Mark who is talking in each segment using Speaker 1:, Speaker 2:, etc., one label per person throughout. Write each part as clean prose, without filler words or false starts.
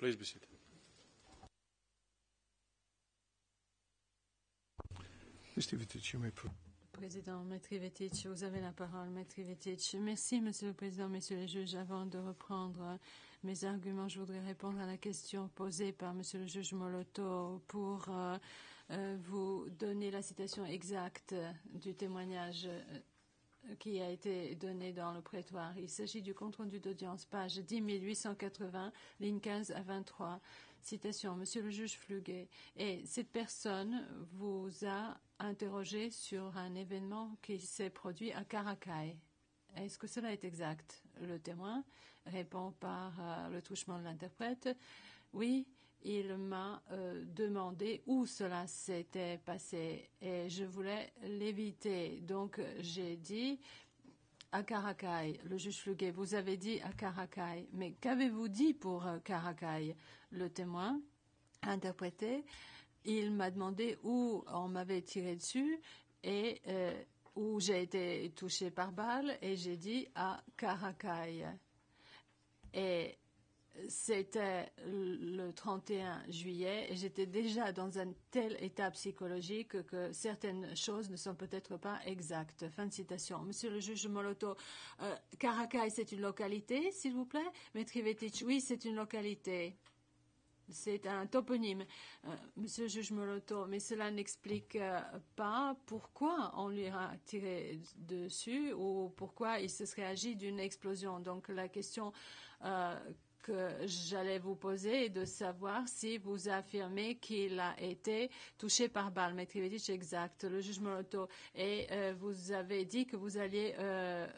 Speaker 1: Please be seated. Mr. Vitic, you may proceed.
Speaker 2: Président Metrivetic, vous avez la parole, Metrivetic. Merci, Monsieur le Président, Messieurs les juges. Avant de reprendre mes arguments, je voudrais répondre à la question posée par Monsieur le juge Moloto pour vous donner la citation exacte du témoignage qui a été donné dans le prétoire. Il s'agit du compte-rendu d'audience, page 10 880, ligne 15 à 23. Citation, Monsieur le juge Fluguet. Et cette personne vous a interrogé sur un événement qui s'est produit à Caracaille. Est-ce que cela est exact? Le témoin répond par le touchement de l'interprète. Oui, il m'a demandé où cela s'était passé et je voulais l'éviter. Donc j'ai dit à Caracaille. Le juge Fluguet, vous avez dit à Caracaille. Mais qu'avez-vous dit pour Caracaille? Le témoin interprété. Il m'a demandé où on m'avait tiré dessus et où j'ai été touché par balle et j'ai dit à Caracaille. Et c'était le 31 juillet et j'étais déjà dans un tel état psychologique que certaines choses ne sont peut-être pas exactes. Fin de citation. Monsieur le juge Moloto, Caracaille, c'est une localité, s'il vous plaît? Metrivetic, oui, c'est une localité. C'est un toponyme, Monsieur le juge Moloto, mais cela n'explique pas pourquoi on lui a tiré dessus ou pourquoi il se serait agi d'une explosion. Donc la question que j'allais vous poser est de savoir si vous affirmez qu'il a été touché par balle. Metrivetic, exact. Le juge Moloto. Et vous avez dit que vous alliez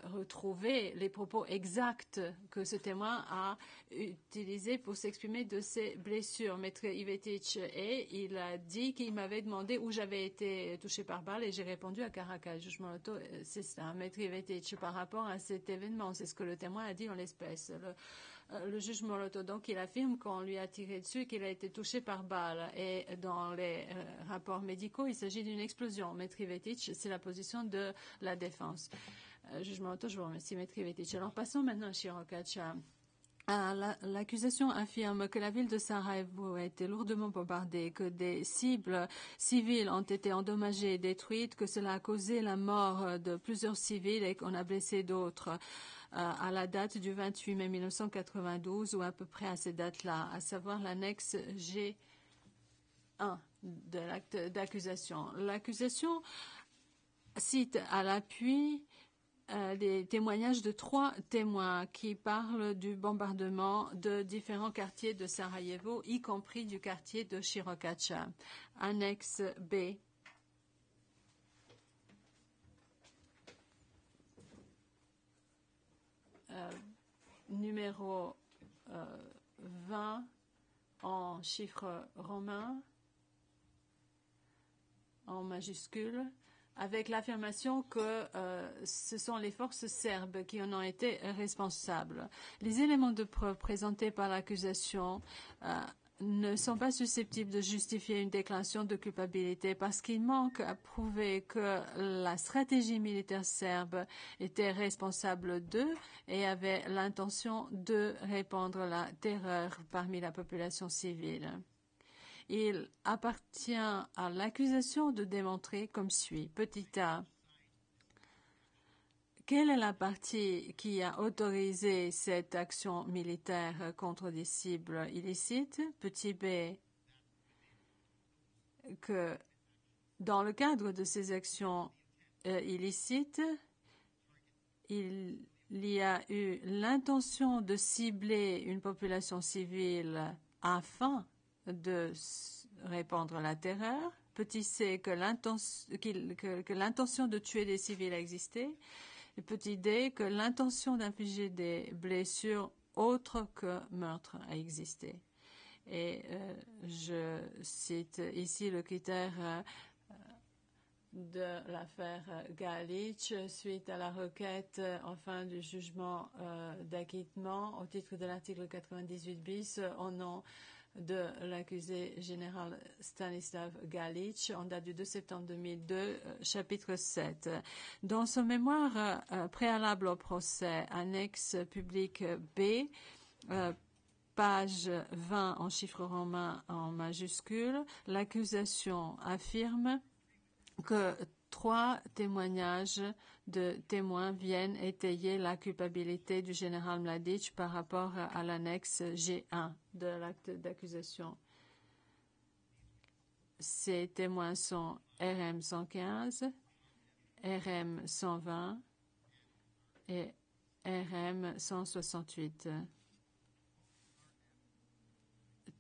Speaker 2: retrouver les propos exacts que ce témoin a utilisés pour s'exprimer de ses blessures. Metrivetic. Et il a dit qu'il m'avait demandé où j'avais été touché par balle et j'ai répondu à Caracal. Le juge Moloto, c'est ça. Metrivetic par rapport à cet événement. C'est ce que le témoin a dit en l'espèce. Le juge Moloto, donc, il affirme qu'on lui a tiré dessus et qu'il a été touché par balle. Et dans les rapports médicaux, il s'agit d'une explosion. Metrivetic, c'est la position de la défense. Juge Moloto, je vous remercie, Metrivetic. Alors, passons maintenant à Chirocacha. L'accusation affirme que la ville de Sarajevo a été lourdement bombardée, que des cibles civiles ont été endommagées et détruites, que cela a causé la mort de plusieurs civils et qu'on a blessé d'autres à la date du 28 mai 1992 ou à peu près à cette date-là, à savoir l'annexe G1 de l'acte d'accusation. L'accusation cite à l'appui des témoignages de 3 témoins qui parlent du bombardement de différents quartiers de Sarajevo, y compris du quartier de Chirocacha. Annexe B. Numéro 20 en chiffres romains, en majuscules, avec l'affirmation que ce sont les forces serbes qui en ont été responsables. Les éléments de preuve présentés par l'accusation ne sont pas susceptibles de justifier une déclaration de culpabilité parce qu'il manque à prouver que la stratégie militaire serbe était responsable d'eux et avait l'intention de répandre la terreur parmi la population civile. Il appartient à l'accusation de démontrer comme suit. Petit a. Quelle est la partie qui a autorisé cette action militaire contre des cibles illicites? Petit b. Que dans le cadre de ces actions illicites, il y a eu l'intention de cibler une population civile afin de répandre la terreur. Petit c, que l'intention de tuer des civils a existé. Et petit d, que l'intention d'infliger des blessures autres que meurtre a existé. Et je cite ici le critère de l'affaire Galic suite à la requête en fin du jugement d'acquittement au titre de l'article 98 bis au nom de l'accusé général Stanislav Galic en date du 2 septembre 2002, chapitre 7. Dans son mémoire préalable au procès, annexe publique B, page 20 en chiffres romains en majuscules, l'accusation affirme que 3 témoignages de témoins viennent étayer la culpabilité du général Mladic par rapport à l'annexe G1 de l'acte d'accusation. Ces témoins sont RM 115, RM 120 et RM 168.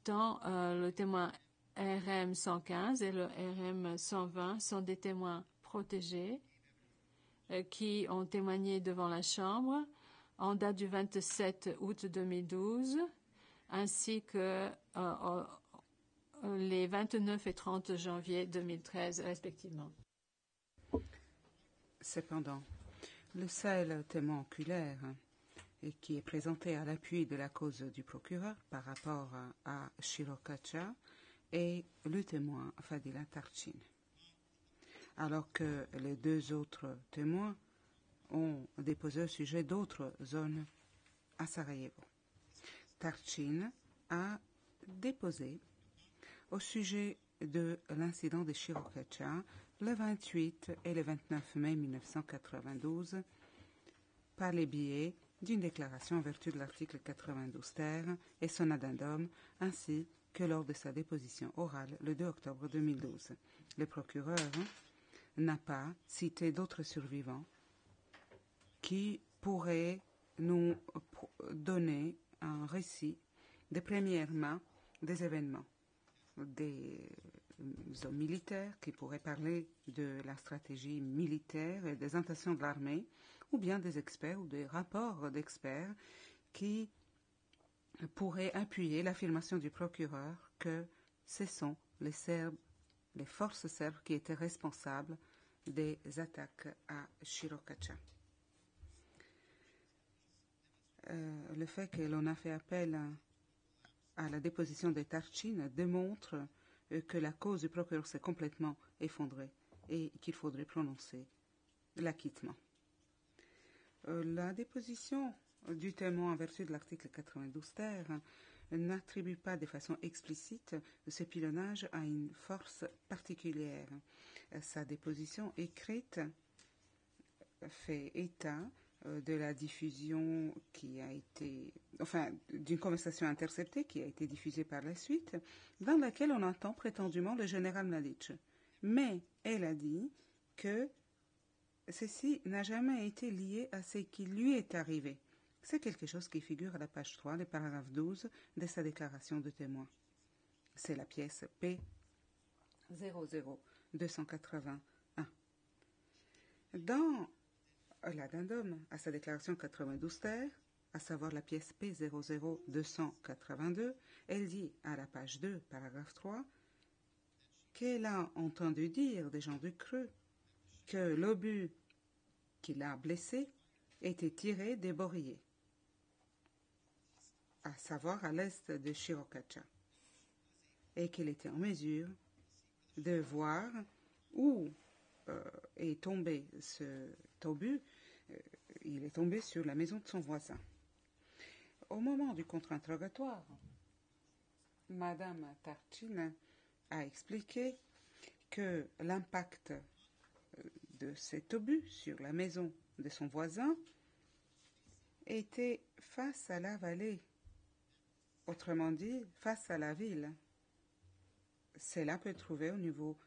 Speaker 2: Tant le témoin RM 115 et le RM 120 sont des témoins protégés qui ont témoigné devant la Chambre en date du 27 août 2012, ainsi que les 29 et 30 janvier 2013 respectivement.
Speaker 3: Cependant, le seul témoin oculaire qui est présenté à l'appui de la cause du procureur par rapport à Shirokacha est le témoin Fadila Tarchin, alors que les 2 autres témoins ont déposé au sujet d'autres zones à Sarajevo. Tarchin a déposé au sujet de l'incident de Shirokacha le 28 et le 29 mai 1992 par les biais d'une déclaration en vertu de l'article 92 ter et son addendum, ainsi que lors de sa déposition orale le 2 octobre 2012. Le procureur n'a pas cité d'autres survivants qui pourraient nous donner un récit de première main des événements, des hommes militaires qui pourraient parler de la stratégie militaire et des intentions de l'armée, ou bien des experts ou des rapports d'experts qui pourraient appuyer l'affirmation du procureur que ce sont les Serbes, les forces serbes qui étaient responsables des attaques à Shirokacha. Le fait que l'on a fait appel à la déposition de Tarchin démontre que la cause du procureur s'est complètement effondrée et qu'il faudrait prononcer l'acquittement. La déposition du témoin en vertu de l'article 92 ter n'attribue pas de façon explicite ce pilonnage à une force particulière. Sa déposition écrite fait état de la diffusion qui a été, d'une conversation interceptée qui a été diffusée par la suite, dans laquelle on entend prétendument le général Mladic. Mais elle a dit que ceci n'a jamais été lié à ce qui lui est arrivé. C'est quelque chose qui figure à la page 3, le paragraphe 12 de sa déclaration de témoin. C'est la pièce P00281. Dans l'addendum à sa déclaration 92 ter, à savoir la pièce P00282, elle dit à la page 2, paragraphe 3, qu'elle a entendu dire des gens du Creux que l'obus qui l'a blessé était tiré des Borilliers, à savoir à l'est de Shirokacha, et qu'il était en mesure de voir où est tombé cet obus. Il est tombé sur la maison de son voisin. Au moment du contre-interrogatoire, Madame Tarchin a expliqué que l'impact de cet obus sur la maison de son voisin était face à la vallée, autrement dit face à la ville. Cela peut trouver au niveau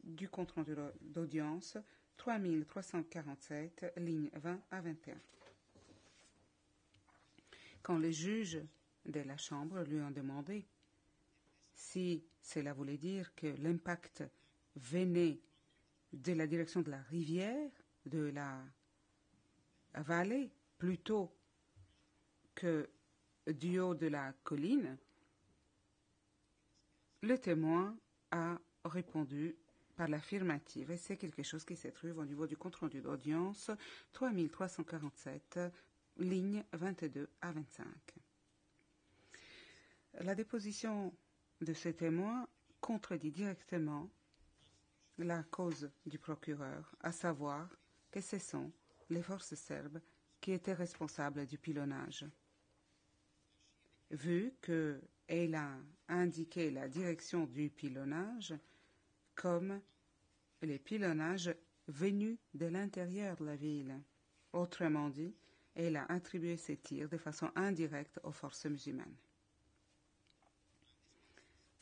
Speaker 3: du compte-rendu d'audience 3347, lignes 20 à 21. Quand les juges de la Chambre lui ont demandé si cela voulait dire que l'impact venait de la direction de la rivière, de la vallée, plutôt que du haut de la colline, le témoin a répondu par l'affirmative, et c'est quelque chose qui se trouve au niveau du compte-rendu d'audience 3347, lignes 22 à 25. La déposition de ce témoin contredit directement la cause du procureur, à savoir que ce sont les forces serbes qui étaient responsables du pilonnage. vu qu'elle a indiqué la direction du pilonnage comme les pilonnages venus de l'intérieur de la ville. Autrement dit, elle a attribué ces tirs de façon indirecte aux forces musulmanes.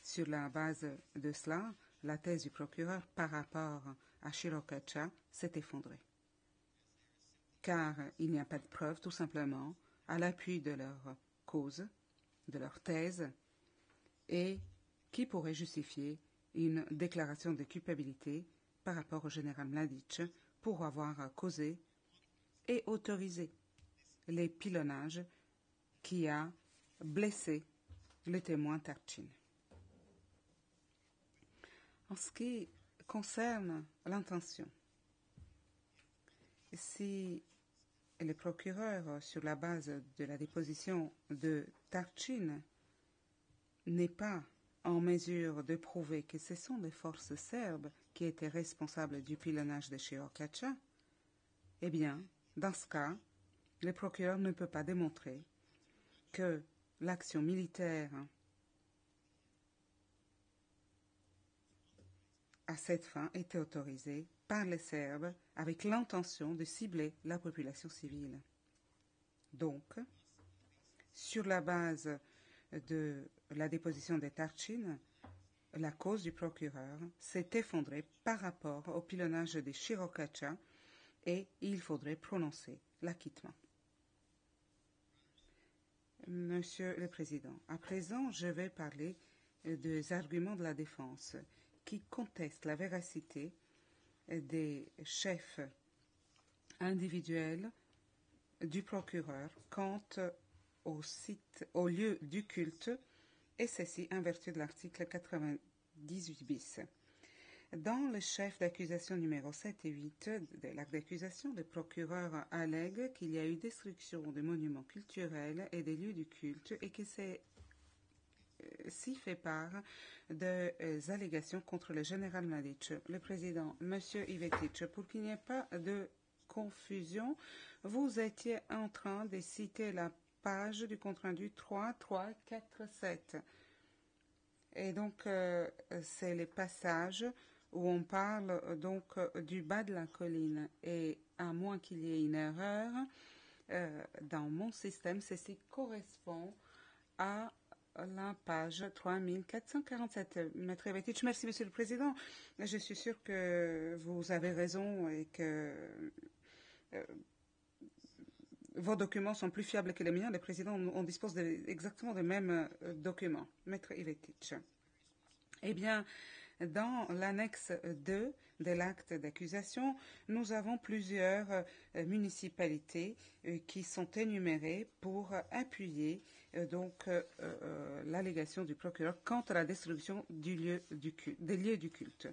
Speaker 3: Sur la base de cela, la thèse du procureur par rapport à Shirokacha s'est effondrée. Car il n'y a pas de preuve, tout simplement, à l'appui de leur cause, de leur thèse, et qui pourrait justifier une déclaration de culpabilité par rapport au général Mladic pour avoir causé et autorisé les pilonnages qui a blessé le témoin Tarchin. En ce qui concerne l'intention, si le procureur, sur la base de la déposition de Tarchin, n'est pas en mesure de prouver que ce sont les forces serbes qui étaient responsables du pilonnage de Shirokacha, eh bien, dans ce cas, le procureur ne peut pas démontrer que l'action militaire à cette fin était autorisée par les Serbes avec l'intention de cibler la population civile. Donc, sur la base de la déposition des Tarchin, la cause du procureur s'est effondrée par rapport au pilonnage de Shirokacha et il faudrait prononcer l'acquittement. Monsieur le Président, à présent, je vais parler des arguments de la défense qui contestent la véracité des chefs individuels du procureur quant au lieu du culte, et ceci en vertu de l'article 98 bis. Dans le chef d'accusation numéro 7 et 8 de l'acte d'accusation, le procureur allègue qu'il y a eu destruction des monuments culturels et des lieux du culte et que c'est s'y fait part des allégations contre le général Mladic. Le président, M. Ivetic, pour qu'il n'y ait pas de confusion, vous étiez en train de citer la page du compte-rendu 3347. Et donc, c'est les passages où on parle donc du bas de la colline. Et à moins qu'il y ait une erreur, dans mon système, ceci correspond à la page 3447. Maître Ivetic, merci Monsieur le Président. Je suis sûr que vous avez raison et que vos documents sont plus fiables que les miens. Les présidents, on dispose exactement des mêmes documents. Maître Ivetic. Eh bien, dans l'annexe 2 de l'acte d'accusation, nous avons plusieurs municipalités qui sont énumérées pour appuyer l'allégation du procureur quant à la destruction des lieux du culte.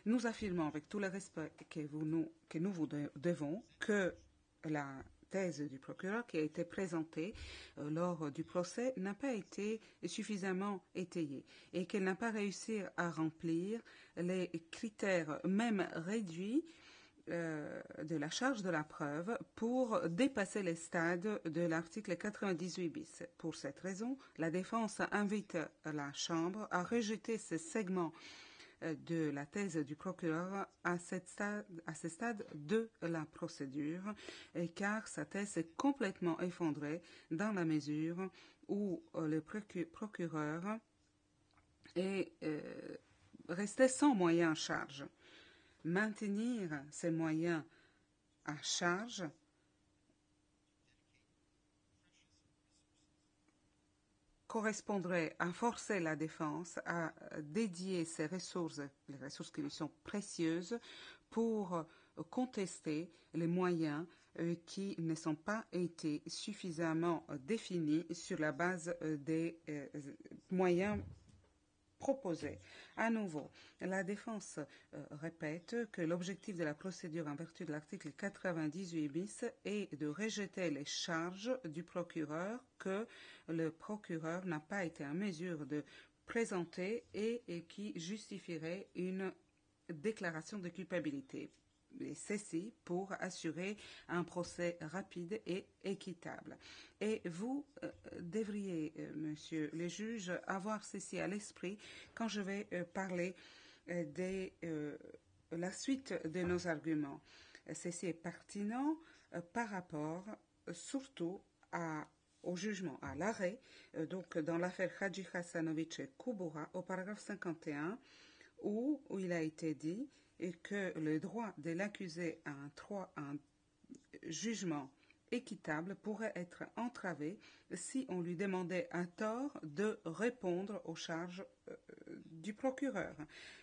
Speaker 3: Nous affirmons avec tout le respect que nous vous devons que la thèse du procureur qui a été présentée lors du procès n'a pas été suffisamment étayée et qu'elle n'a pas réussi à remplir les critères même réduits de la charge de la preuve pour dépasser les stades de l'article 98 bis. Pour cette raison, la défense invite la Chambre à rejeter ce segment de la thèse du procureur à ce stade de la procédure, car sa thèse est complètement effondrée dans la mesure où le procureur est resté sans moyens à charge. Maintenir ces moyens à charge correspondrait à forcer la défense à dédier ses ressources, les ressources qui lui sont précieuses, pour contester les moyens qui ne sont pas été suffisamment définis sur la base des moyens proposés. À nouveau, la défense répète que l'objectif de la procédure en vertu de l'article 98 bis est de rejeter les charges du procureur que le procureur n'a pas été en mesure de présenter et qui justifierait une déclaration de culpabilité. ceci pour assurer un procès rapide et équitable. Et vous devriez, monsieur le juge, avoir ceci à l'esprit quand je vais parler de la suite de nos arguments. Ceci est pertinent par rapport surtout au jugement, à l'arrêt, donc dans l'affaire Hadji Hassanovic et Kubura, au paragraphe 51, où il a été dit que le droit de l'accusé à un jugement équitable pourrait être entravé si on lui demandait à tort de répondre aux charges du procureur.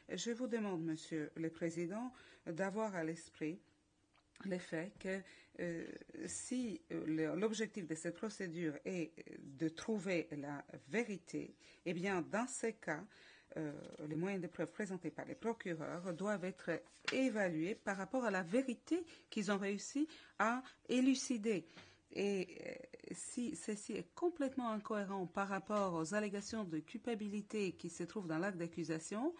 Speaker 3: Je vous demande, Monsieur le Président, d'avoir à l'esprit le fait que si l'objectif de cette procédure est de trouver la vérité, eh bien, dans ces cas, les moyens de preuve présentés par les procureurs doivent être évalués par rapport à la vérité qu'ils ont réussi à élucider. Et si ceci est complètement incohérent par rapport aux allégations de culpabilité qui se trouvent dans l'acte d'accusation,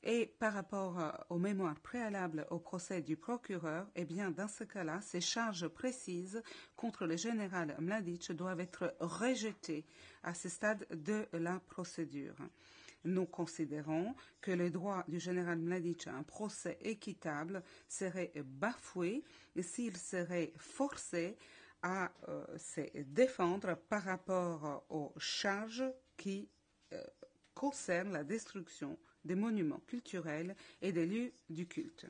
Speaker 3: et par rapport aux mémoires préalables au procès du procureur, eh bien, dans ce cas-là, ces charges précises contre le général Mladic doivent être rejetées à ce stade de la procédure. Nous considérons que le droit du général Mladic à un procès équitable serait bafoué s'il serait forcé à se défendre par rapport aux charges qui concernent la destruction des monuments culturels et des lieux du culte.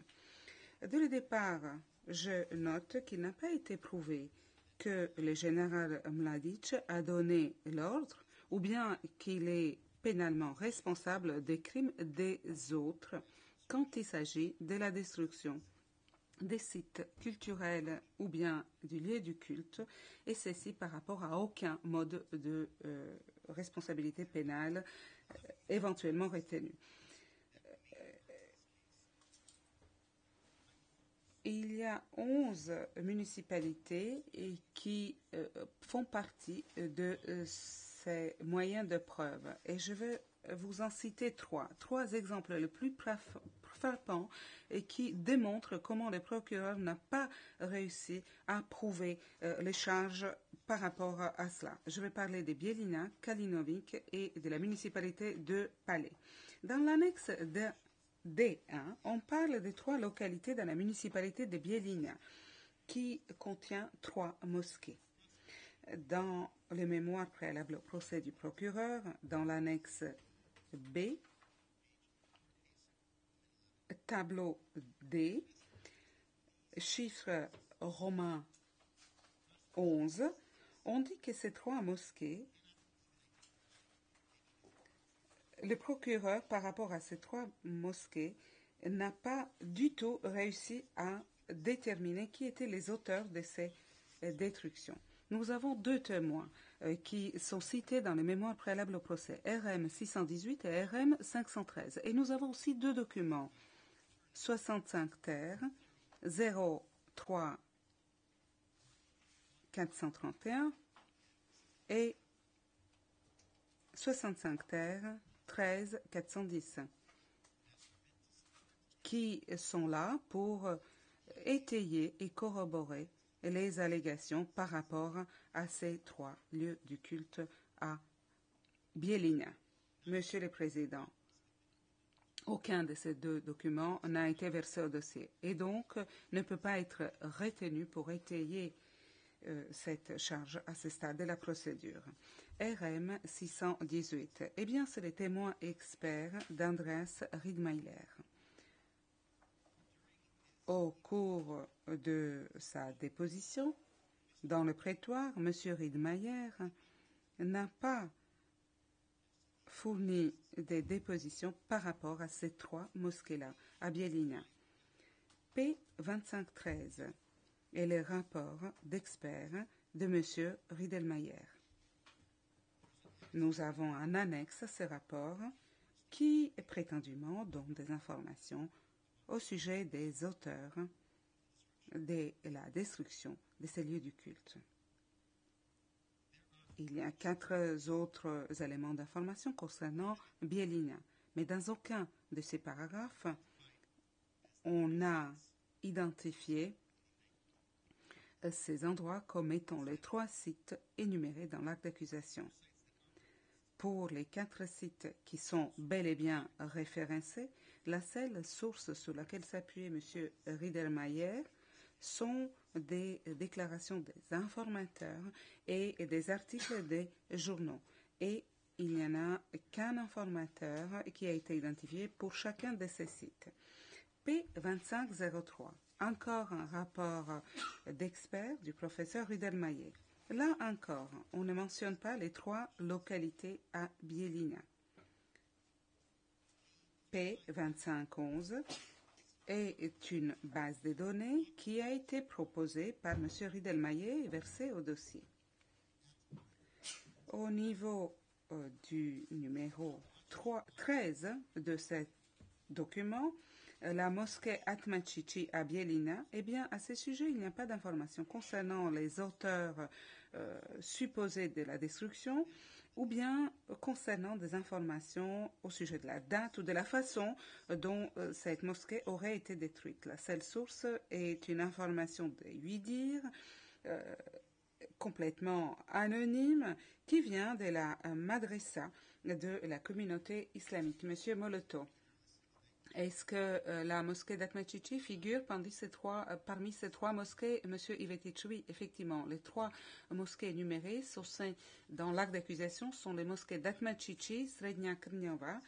Speaker 3: Dès le départ, je note qu'il n'a pas été prouvé que le général Mladic a donné l'ordre ou bien qu'il est pénalement responsable des crimes des autres quand il s'agit de la destruction des sites culturels ou bien du lieu du culte, et ceci par rapport à aucun mode de responsabilité pénale éventuellement retenu. Il y a 11 municipalités qui font partie de ces moyens de preuve. Et je vais vous en citer trois exemples les plus frappants et qui démontrent comment le procureur n'a pas réussi à prouver les charges par rapport à cela. Je vais parler de Bijeljina, Kalinovic et de la municipalité de Palais. Dans l'annexe de D1, on parle de 3 localités dans la municipalité de Bijeljina qui contient 3 mosquées. Dans le mémoire préalable au procès du procureur, dans l'annexe B, tableau D, chiffre romain 11, on dit que ces 3 mosquées, le procureur, par rapport à ces 3 mosquées, n'a pas du tout réussi à déterminer qui étaient les auteurs de ces destructions. Nous avons 2 témoins qui sont cités dans les mémoires préalables au procès, RM 618 et RM 513. Et nous avons aussi 2 documents, 65 terres, 03 431 et 65 terres, 13 410, qui sont là pour étayer et corroborer les allégations par rapport à ces 3 lieux du culte à Bijeljina. Monsieur le Président, aucun de ces 2 documents n'a été versé au dossier et donc ne peut pas être retenu pour étayer cette charge à ce stade de la procédure. RM 618. Eh bien, c'est le témoin expert d'Andreas Riedmeier. Au cours de sa déposition, dans le prétoire, M. Riedmeier n'a pas fourni des dépositions par rapport à ces 3 mosquées-là, à Bijeljina. P2513 et les rapports d'experts de M. Riedmeier. Nous avons un annexe à ces rapports qui prétendument donne des informations au sujet des auteurs de la destruction de ces lieux du culte. Il y a 4 autres éléments d'information concernant Bijeljina, mais dans aucun de ces paragraphes, on a identifié ces endroits comme étant les 3 sites énumérés dans l'acte d'accusation. Pour les 4 sites qui sont bel et bien référencés, la seule source sur laquelle s'appuyait M. Riedelmeier sont des déclarations des informateurs et des articles des journaux. Et il n'y en a qu'un informateur qui a été identifié pour chacun de ces sites. P2503, encore un rapport d'expert du professeur Riedelmeier. Là encore, on ne mentionne pas les 3 localités à Bielina. P2511 est une base de données qui a été proposée par M. Riedelmeier et versée au dossier. Au niveau du numéro 13 de ce document, la mosquée Atmachichi à Bielina, eh bien, à ce sujet, il n'y a pas d'informations concernant les auteurs supposés de la destruction ou bien concernant des informations au sujet de la date ou de la façon dont cette mosquée aurait été détruite. La seule source est une information de Huidir, complètement anonyme, qui vient de la madrasa de la communauté islamique. Monsieur Moloto, est-ce que la mosquée d'Atmachichi figure parmi ces 3 mosquées, Monsieur Ivetic? Oui, effectivement, les 3 mosquées énumérées dans l'acte d'accusation sont les mosquées d'Atmachichi, Srednja Krnjova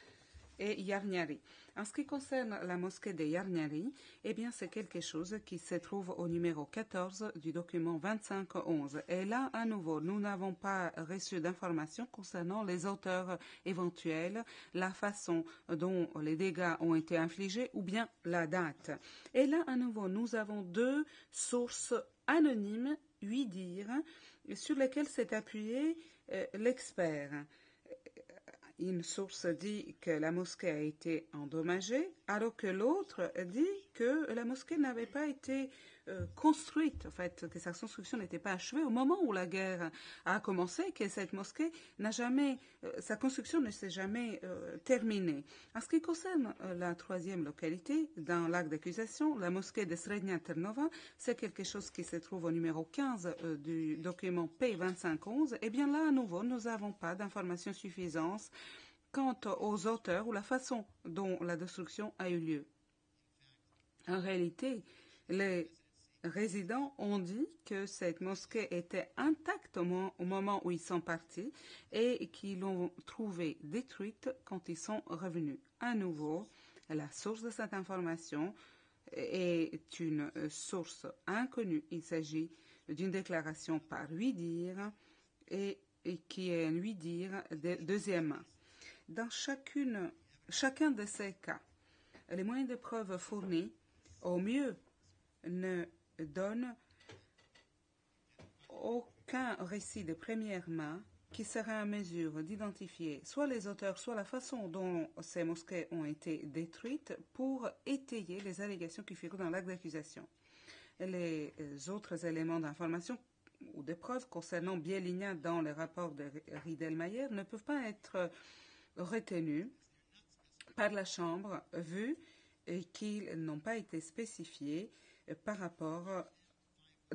Speaker 3: et Jarnjari. En ce qui concerne la mosquée de Jarnjari, eh bien, c'est quelque chose qui se trouve au numéro 14 du document 2511. Et là, à nouveau, nous n'avons pas reçu d'informations concernant les auteurs éventuels, la façon dont les dégâts ont été infligés ou bien la date. Et là, à nouveau, nous avons 2 sources anonymes, Huidir, sur lesquelles s'est appuyé l'expert. Une source dit que la mosquée a été endommagée, alors que l'autre dit que la mosquée n'avait pas été construite, en fait, que sa construction n'était pas achevée au moment où la guerre a commencé, que cette mosquée n'a jamais, sa construction ne s'est jamais terminée. En ce qui concerne la 3e localité, dans l'acte d'accusation, la mosquée de Srednja Trnova, c'est quelque chose qui se trouve au numéro 15 du document P2511. Eh bien là, à nouveau, nous n'avons pas d'informations suffisantes quant aux auteurs ou la façon dont la destruction a eu lieu. En réalité, les résidents ont dit que cette mosquée était intacte au moment où ils sont partis et qu'ils l'ont trouvée détruite quand ils sont revenus. À nouveau, la source de cette information est une source inconnue. Il s'agit d'une déclaration par Huidir et qui est un Huidir de 2e main. Dans chacun de ces cas, les moyens de preuve fournis, au mieux, ne donnent aucun récit de première main qui sera en mesure d'identifier soit les auteurs, soit la façon dont ces mosquées ont été détruites pour étayer les allégations qui figurent dans l'acte d'accusation. Les autres éléments d'information ou de preuves concernant Bielina dans le rapport de Riedelmeier ne peuvent pas être retenus par la Chambre vu qu'ils n'ont pas été spécifiés par rapport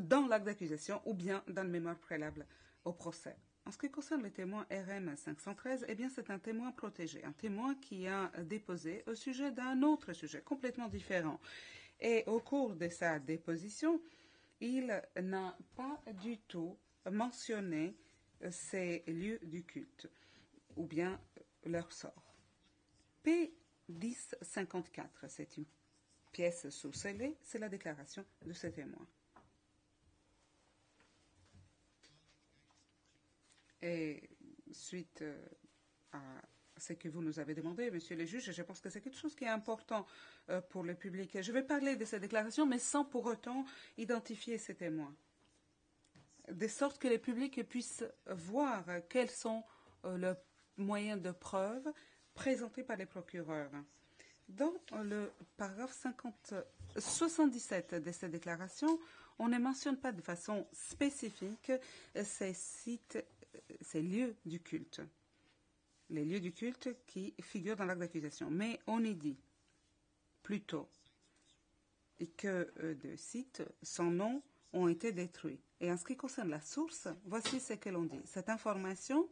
Speaker 3: dans l'acte d'accusation ou bien dans le mémoire préalable au procès. En ce qui concerne le témoin RM 513, eh bien c'est un témoin protégé, un témoin qui a déposé au sujet d'un autre sujet complètement différent. Et au cours de sa déposition, il n'a pas du tout mentionné ces lieux du culte ou bien leur sort. P1054, c'est une pièce sous-scellée, c'est la déclaration de ce témoin. Et suite à ce que vous nous avez demandé, monsieur le juge, je pense que c'est quelque chose qui est important pour le public. Je vais parler de cette déclaration, mais sans pour autant identifier ces témoins, de sorte que le public puisse voir quels sont les moyens de preuve présentés par les procureurs. Dans le paragraphe 77 de cette déclaration, on ne mentionne pas de façon spécifique ces sites, ces lieux du culte, les lieux du culte qui figurent dans l'acte d'accusation. Mais on y dit plutôt que de sites sans nom ont été détruits. Et en ce qui concerne la source, voici ce que l'on dit. Cette information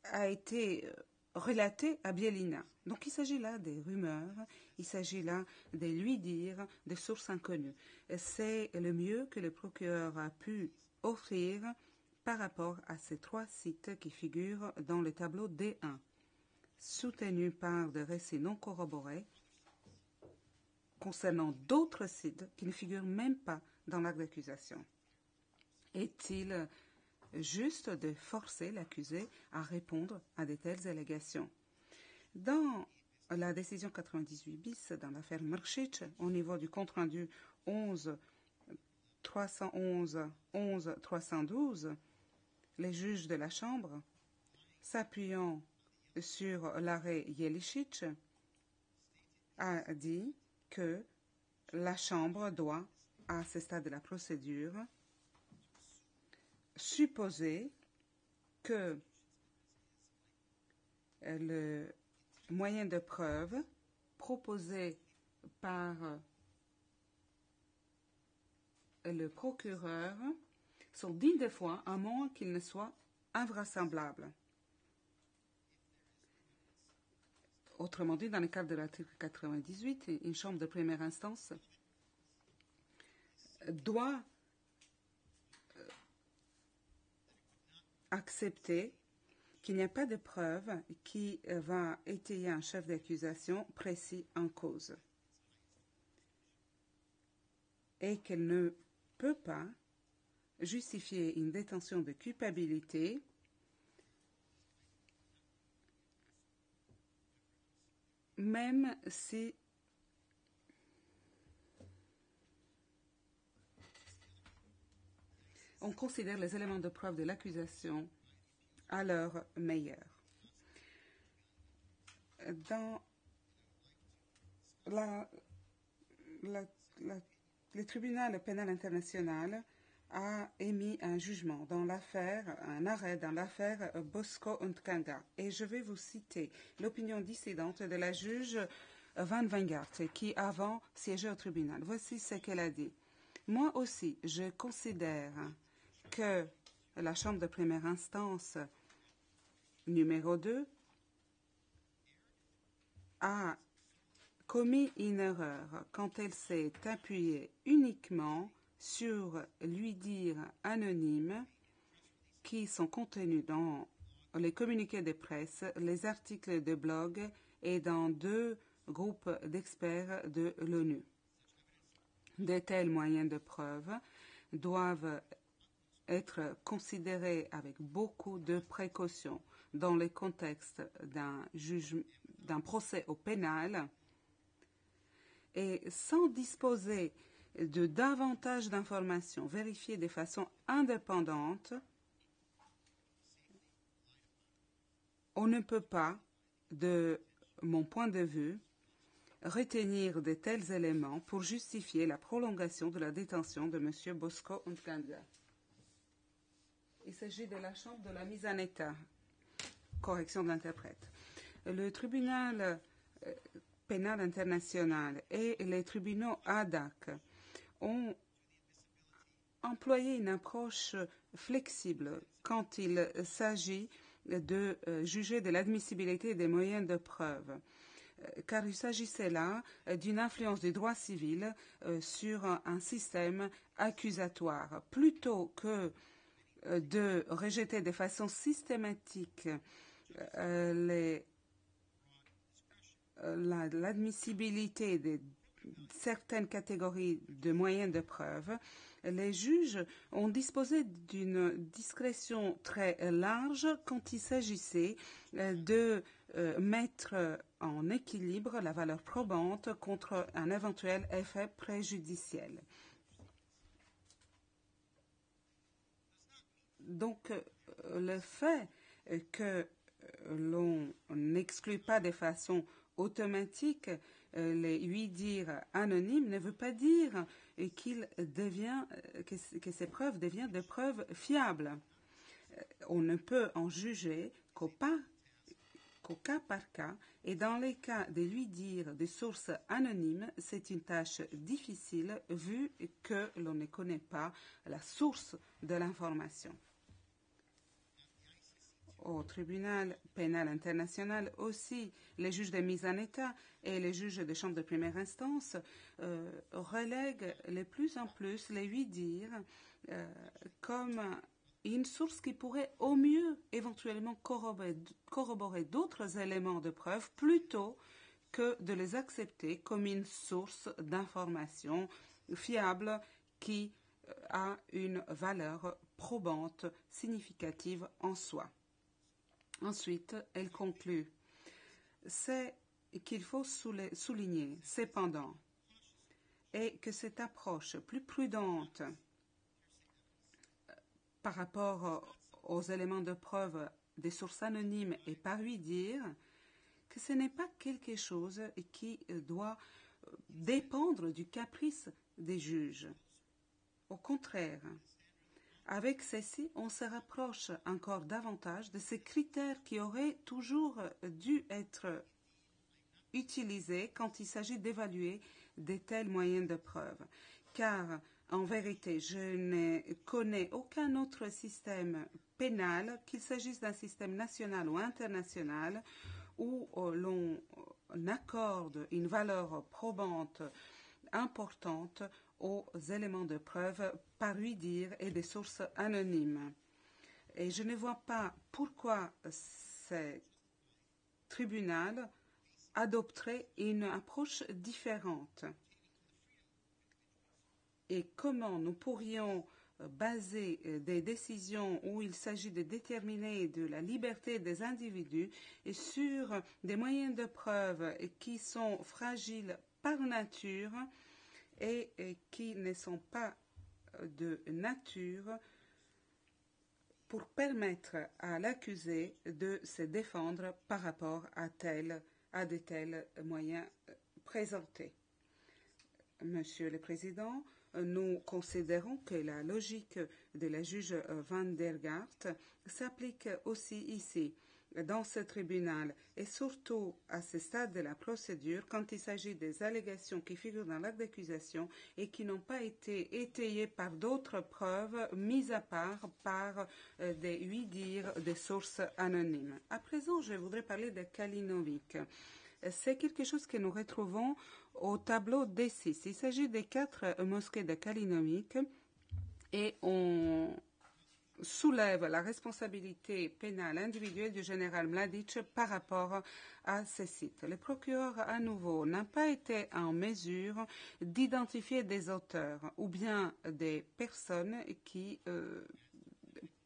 Speaker 3: a été relatée à Bielina. Donc il s'agit là des rumeurs, il s'agit là de lui dire des sources inconnues. C'est le mieux que le procureur a pu offrir par rapport à ces 3 sites qui figurent dans le tableau D1, soutenus par des récits non corroborés concernant d'autres sites qui ne figurent même pas dans l'acte d'accusation. Est-il juste de forcer l'accusé à répondre à de telles allégations? Dans la décision 98 bis dans l'affaire Mršić, au niveau du compte-rendu 11-311-11-312, les juges de la Chambre, s'appuyant sur l'arrêt Jeličić, a dit que la Chambre doit, à ce stade de la procédure, supposer que le moyen de preuve proposé par le procureur sont dignes de foi, à moins qu'ils ne soient invraisemblables. Autrement dit, dans le cadre de l'article 98, une chambre de première instance doit accepter qu'il n'y a pas de preuve qui va étayer un chef d'accusation précis en cause et qu'elle ne peut pas justifier une détention de culpabilité même si on considère les éléments de preuve de l'accusation à leur meilleur. Dans le tribunal pénal international a émis un jugement dans l'affaire, un arrêt dans l'affaire Bosco Ntkhanga. Et je vais vous citer l'opinion dissidente de la juge Van Weingart, qui avant siégeait au tribunal. Voici ce qu'elle a dit. Moi aussi, je considère que la chambre de première instance numéro 2 a commis une erreur quand elle s'est appuyée uniquement sur lui dire anonyme qui sont contenus dans les communiqués de presse, les articles de blog et dans 2 groupes d'experts de l'ONU. De tels moyens de preuve doivent être considérés avec beaucoup de précautions dans le contexte d'un procès au pénal et sans disposer de davantage d'informations vérifiées de façon indépendante, on ne peut pas, de mon point de vue, retenir de tels éléments pour justifier la prolongation de la détention de M. Bosco Ntkhanga. Il s'agit de la chambre de la mise en état. Correction de l'interprète. Le tribunal pénal international et les tribunaux ADAC ont employé une approche flexible quand il s'agit de juger de l'admissibilité des moyens de preuve, car il s'agissait là d'une influence du droit civil sur un système accusatoire. Plutôt que de rejeter de façon systématique l'admissibilité de certaines catégories de moyens de preuve, les juges ont disposé d'une discrétion très large quand il s'agissait de mettre en équilibre la valeur probante contre un éventuel effet préjudiciel. Donc, le fait que l'on n'exclut pas de façon automatique les 8 dires anonymes ne veut pas dire que ces preuves deviennent des preuves fiables. On ne peut en juger qu'au qu'au cas par cas, et dans les cas de lui dire des sources anonymes, c'est une tâche difficile vu que l'on ne connaît pas la source de l'information. Au tribunal pénal international aussi, les juges de mise en état et les juges de chambre de première instance relèguent de plus en plus les huit-dire comme une source qui pourrait au mieux éventuellement corroborer d'autres éléments de preuve plutôt que de les accepter comme une source d'information fiable qui a une valeur probante significative en soi. Ensuite, elle conclut. C'est qu'il faut souligner, cependant, et que cette approche plus prudente par rapport aux éléments de preuve des sources anonymes et par lui dire que ce n'est pas quelque chose qui doit dépendre du caprice des juges. Au contraire, avec ceci, on se rapproche encore davantage de ces critères qui auraient toujours dû être utilisés quand il s'agit d'évaluer de tels moyens de preuve. Car, en vérité, je ne connais aucun autre système pénal, qu'il s'agisse d'un système national ou international, où l'on accorde une valeur probante importante aux éléments de preuve par lui dire et des sources anonymes. Et je ne vois pas pourquoi ce tribunal adopterait une approche différente. Et comment nous pourrions baser des décisions où il s'agit de déterminer de la liberté des individus et sur des moyens de preuve qui sont fragiles par nature et qui ne sont pas de nature pour permettre à l'accusé de se défendre par rapport à de tels moyens présentés. Monsieur le Président, nous considérons que la logique de la juge Van der Gaart s'applique aussi ici, dans ce tribunal, et surtout à ce stade de la procédure, quand il s'agit des allégations qui figurent dans l'acte d'accusation et qui n'ont pas été étayées par d'autres preuves, mises à part par des huit-dire des sources anonymes. À présent, je voudrais parler de Kalinovic. C'est quelque chose que nous retrouvons au tableau D6. Il s'agit des 4 mosquées de Kalinovic et on soulève la responsabilité pénale individuelle du général Mladic par rapport à ces sites. Le procureur, à nouveau, n'a pas été en mesure d'identifier des auteurs ou bien des personnes qui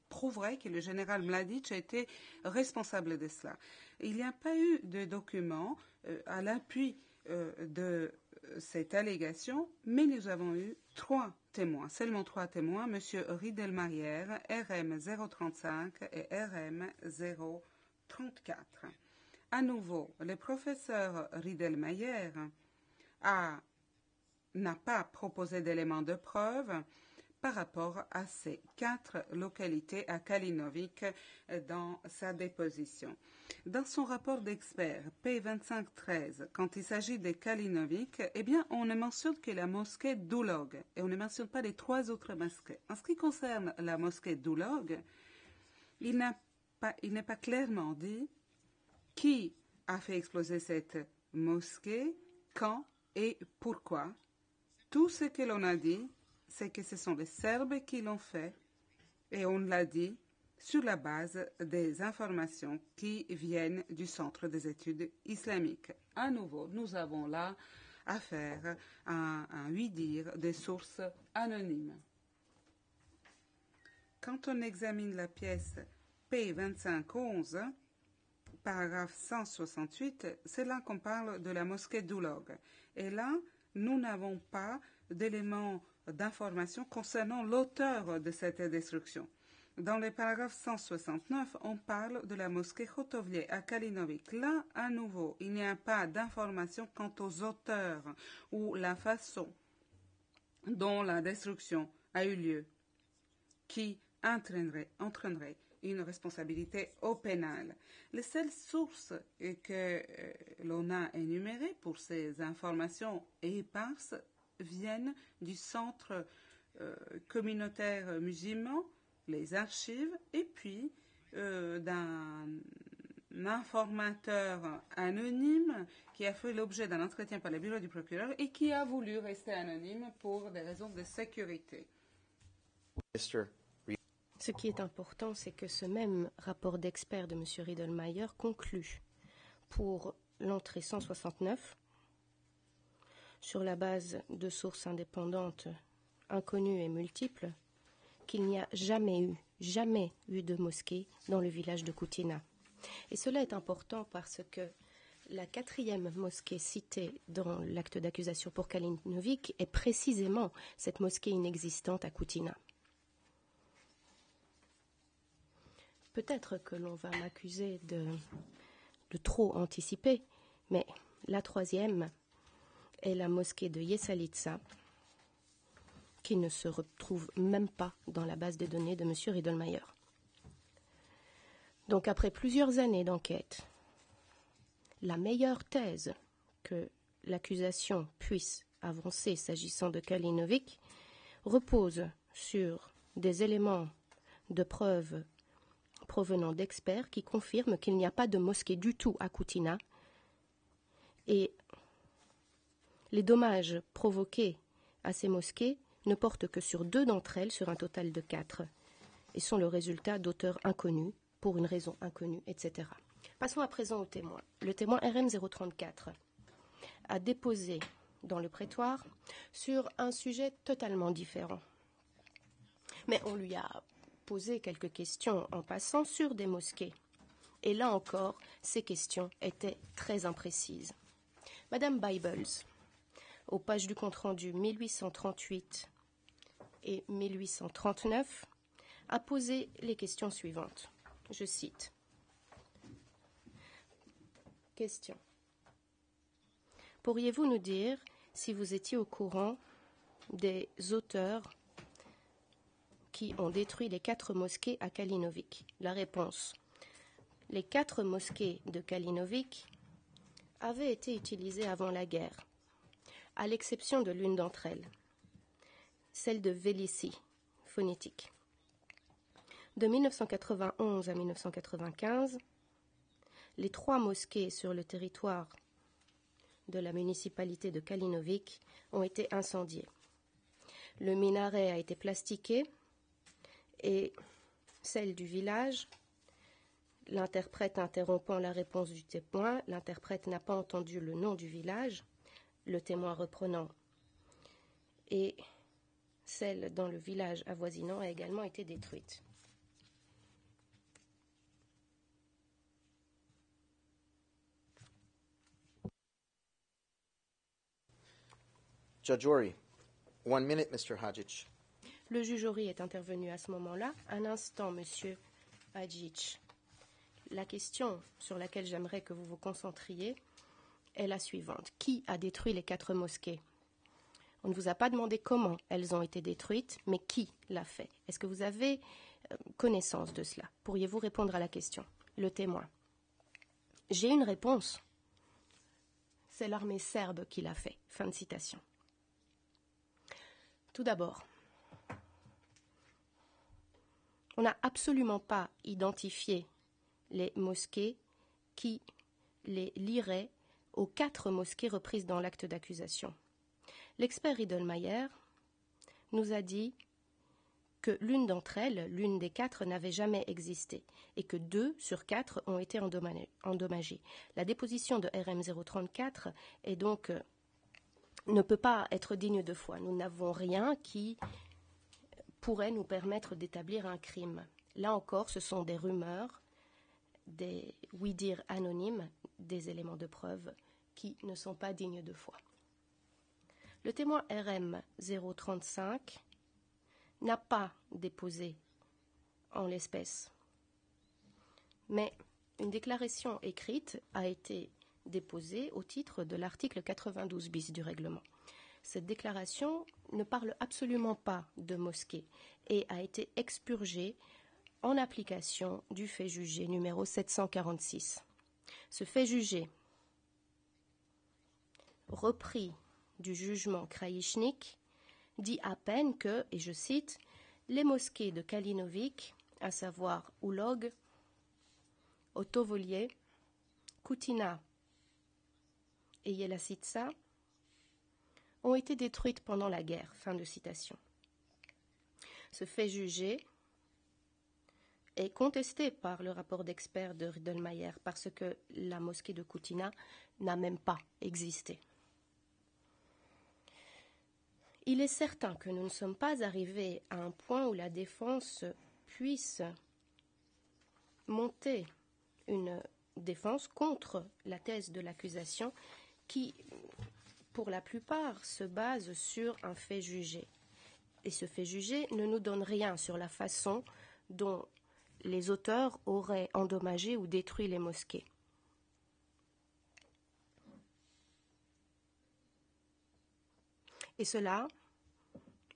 Speaker 3: prouveraient que le général Mladic a été responsable de cela. Il n'y a pas eu de documents à l'appui de cette allégation, mais nous avons eu 3 témoins, seulement 3 témoins, M. Riedelmayer, RM 035 et RM 034. À nouveau, le professeur Riedelmayer n'a pas proposé d'éléments de preuve par rapport à ces 4 localités à Kalinovic dans sa déposition. Dans son rapport d'expert P2513, quand il s'agit de Kalinovic, eh bien, on ne mentionne que la mosquée d'Oulog et on ne mentionne pas les 3 autres mosquées. En ce qui concerne la mosquée d'Oulog, il n'est pas clairement dit qui a fait exploser cette mosquée, quand et pourquoi. Tout ce que l'on a dit, c'est que ce sont les Serbes qui l'ont fait, et on l'a dit sur la base des informations qui viennent du Centre des études islamiques. À nouveau, nous avons là affaire à un huit-dire des sources anonymes. Quand on examine la pièce P2511, paragraphe 168, c'est là qu'on parle de la mosquée d'Oulog. Et là, nous n'avons pas d'éléments d'information concernant l'auteur de cette destruction. Dans le paragraphe 169, on parle de la mosquée Khotovlier à Kalinovic. Là, à nouveau, il n'y a pas d'information quant aux auteurs ou la façon dont la destruction a eu lieu, qui entraînerait une responsabilité au pénal. Les seules sources que l'on a énumérées pour ces informations éparses viennent du centre communautaire musulman, les archives, et puis d'un informateur anonyme qui a fait l'objet d'un entretien par le bureau du procureur et qui a voulu rester anonyme pour des raisons de sécurité.
Speaker 4: Ce qui est important, c'est que ce même rapport d'expert de M. Riedelmeier conclut pour l'entrée 169, sur la base de sources indépendantes inconnues et multiples, qu'il n'y a jamais eu de mosquée dans le village de Kutina. Et cela est important parce que la 4e mosquée citée dans l'acte d'accusation pour Kalinovic est précisément cette mosquée inexistante à Kutina. Peut-être que l'on va m'accuser de trop anticiper, mais la 3e est la mosquée de Yesalitsa, qui ne se retrouve même pas dans la base de données de M. Riedelmeier. Donc après plusieurs années d'enquête, la meilleure thèse que l'accusation puisse avancer s'agissant de Kalinovic repose sur des éléments de preuve provenant d'experts qui confirment qu'il n'y a pas de mosquée du tout à Kutina et les dommages provoqués à ces mosquées ne portent que sur 2 d'entre elles sur un total de 4 et sont le résultat d'auteurs inconnus pour une raison inconnue, etc. Passons à présent au témoin. Le témoin RM034 a déposé dans le prétoire sur un sujet totalement différent. Mais on lui a posé quelques questions en passant sur des mosquées. Et là encore, ces questions étaient très imprécises. Madame Bibles, aux pages du compte-rendu 1838 et 1839, a posé les questions suivantes. Je cite. Question. Pourriez-vous nous dire si vous étiez au courant des auteurs qui ont détruit les 4 mosquées à Kalinovic? La réponse. Les 4 mosquées de Kalinovic avaient été utilisées avant la guerre, à l'exception de l'une d'entre elles, celle de Vélicy, phonétique. De 1991 à 1995, les 3 mosquées sur le territoire de la municipalité de Kalinovic ont été incendiées. Le minaret a été plastiqué et celle du village, l'interprète interrompant la réponse du témoin, l'interprète n'a pas entendu le nom du village, le témoin reprenant, et celle dans le village avoisinant a également été détruite.
Speaker 5: Judge Ori, 1 minute, Mr. Hadjic.
Speaker 4: Le juge Ori est intervenu à ce moment-là. Un instant, Monsieur Hadjic. La question sur laquelle j'aimerais que vous vous concentriez est la suivante. Qui a détruit les 4 mosquées? On ne vous a pas demandé comment elles ont été détruites, mais qui l'a fait? Est-ce que vous avez connaissance de cela? Pourriez-vous répondre à la question? Le témoin. J'ai une réponse. C'est l'armée serbe qui l'a fait. Fin de citation. Tout d'abord, on n'a absolument pas identifié les mosquées qui les lieraient aux 4 mosquées reprises dans l'acte d'accusation. L'expert Riedelmeier nous a dit que l'une d'entre elles, l'une des 4, n'avait jamais existé et que 2 sur 4 ont été endommagées. La déposition de RM034 est donc ne peut pas être digne de foi. Nous n'avons rien qui pourrait nous permettre d'établir un crime. Là encore, ce sont des rumeurs, des oui-dire anonymes, des éléments de preuve qui ne sont pas dignes de foi. Le témoin RM035 n'a pas déposé en l'espèce, mais une déclaration écrite a été déposée au titre de l'article 92 bis du règlement. Cette déclaration ne parle absolument pas de mosquée et a été expurgée en application du fait jugé numéro 746. Ce fait jugé, repris du jugement Krajišník, dit à peine que, et je cite, les mosquées de Kalinović, à savoir Ulog, Otovolier, Kutina et Jelačica, ont été détruites pendant la guerre. Fin de citation. Ce fait jugé est contesté par le rapport d'experts de Riedelmeier parce que la mosquée de Kutina n'a même pas existé. Il est certain que nous ne sommes pas arrivés à un point où la défense puisse monter une défense contre la thèse de l'accusation qui, pour la plupart, se base sur un fait jugé. Et ce fait jugé ne nous donne rien sur la façon dont les auteurs auraient endommagé ou détruit les mosquées. Et cela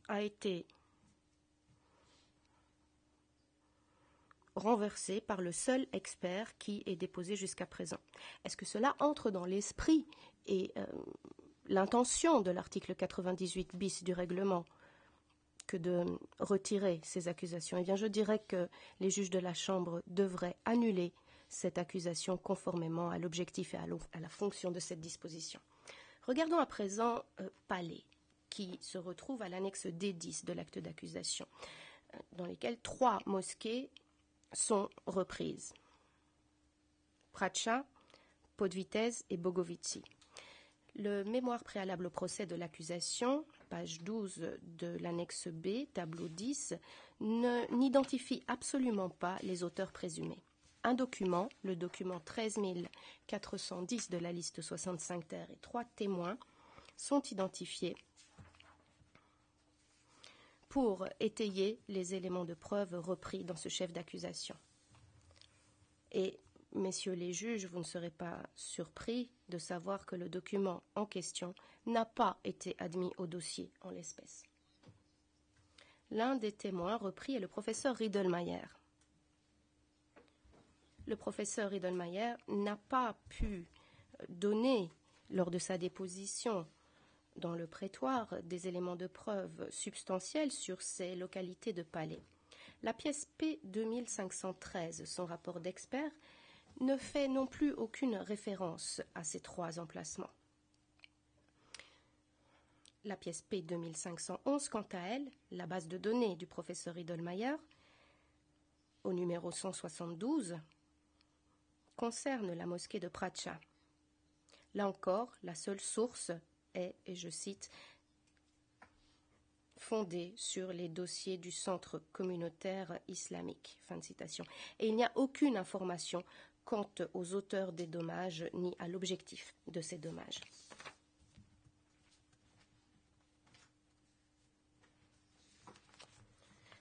Speaker 4: a été renversé par le seul expert qui est déposé jusqu'à présent. Est-ce que cela entre dans l'esprit et l'intention de l'article 98 bis du règlement que de retirer ces accusations? Eh bien, je dirais que les juges de la Chambre devraient annuler cette accusation conformément à l'objectif et à la fonction de cette disposition. Regardons à présent Palais, qui se retrouve à l'annexe D10 de l'acte d'accusation, dans lesquels 3 mosquées sont reprises. Prača, Podvitez et Bogovici. Le mémoire préalable au procès de l'accusation, page 12 de l'annexe B, tableau 10, n'identifie absolument pas les auteurs présumés. Un document, le document 13410 de la liste 65 ter et 3 témoins sont identifiés pour étayer les éléments de preuve repris dans ce chef d'accusation. Et, messieurs les juges, vous ne serez pas surpris de savoir que le document en question n'a pas été admis au dossier en l'espèce. L'un des témoins repris est le professeur Riedelmeier. Le professeur Riedelmeier n'a pas pu donner, lors de sa déposition dans le prétoire, des éléments de preuve substantiels sur ces localités de Palais. La pièce P2513, son rapport d'expert, ne fait non plus aucune référence à ces 3 emplacements. La pièce P2511, quant à elle, la base de données du professeur Riedelmeier, au numéro 172, concerne la mosquée de Prača. Là encore, la seule source est, et je cite, fondée sur les dossiers du Centre communautaire islamique. Fin de citation. Et il n'y a aucune information quant aux auteurs des dommages ni à l'objectif de ces dommages.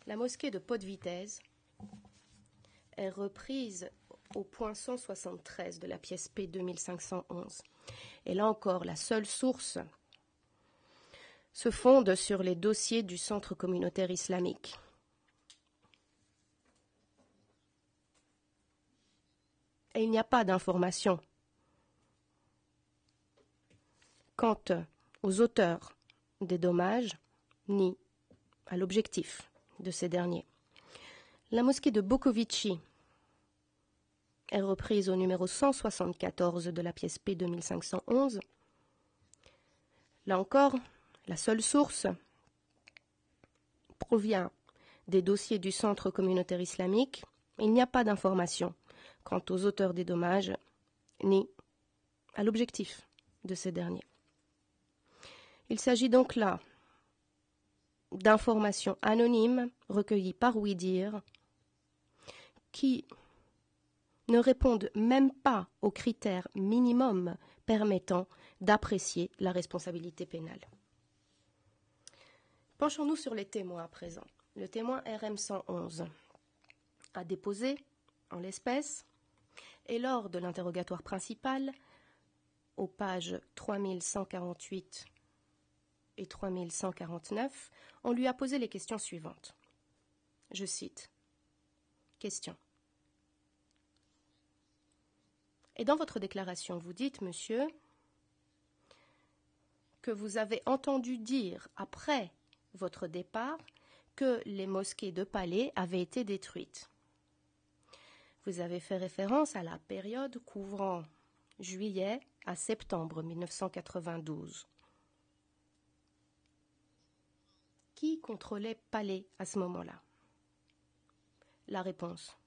Speaker 4: La mosquée de Podvitez est reprise au point 173 de la pièce P2511. Et là encore, la seule source se fonde sur les dossiers du Centre communautaire islamique. Et il n'y a pas d'information quant aux auteurs des dommages ni à l'objectif de ces derniers. La mosquée de Bokovici est reprise au numéro 174 de la pièce P2511. Là encore, la seule source provient des dossiers du Centre communautaire islamique. Il n'y a pas d'information quant aux auteurs des dommages ni à l'objectif de ces derniers. Il s'agit donc là d'informations anonymes recueillies par ouï-dire qui ne répondent même pas aux critères minimums permettant d'apprécier la responsabilité pénale. Penchons-nous sur les témoins à présent. Le témoin RM111 a déposé, en l'espèce, et lors de l'interrogatoire principal, aux pages 3148 et 3149, on lui a posé les questions suivantes. Je cite. Question. Et dans votre déclaration, vous dites, monsieur, que vous avez entendu dire, après votre départ, que les mosquées de Palais avaient été détruites. Vous avez fait référence à la période couvrant juillet à septembre 1992. Qui contrôlait Palais à ce moment-là? La réponse.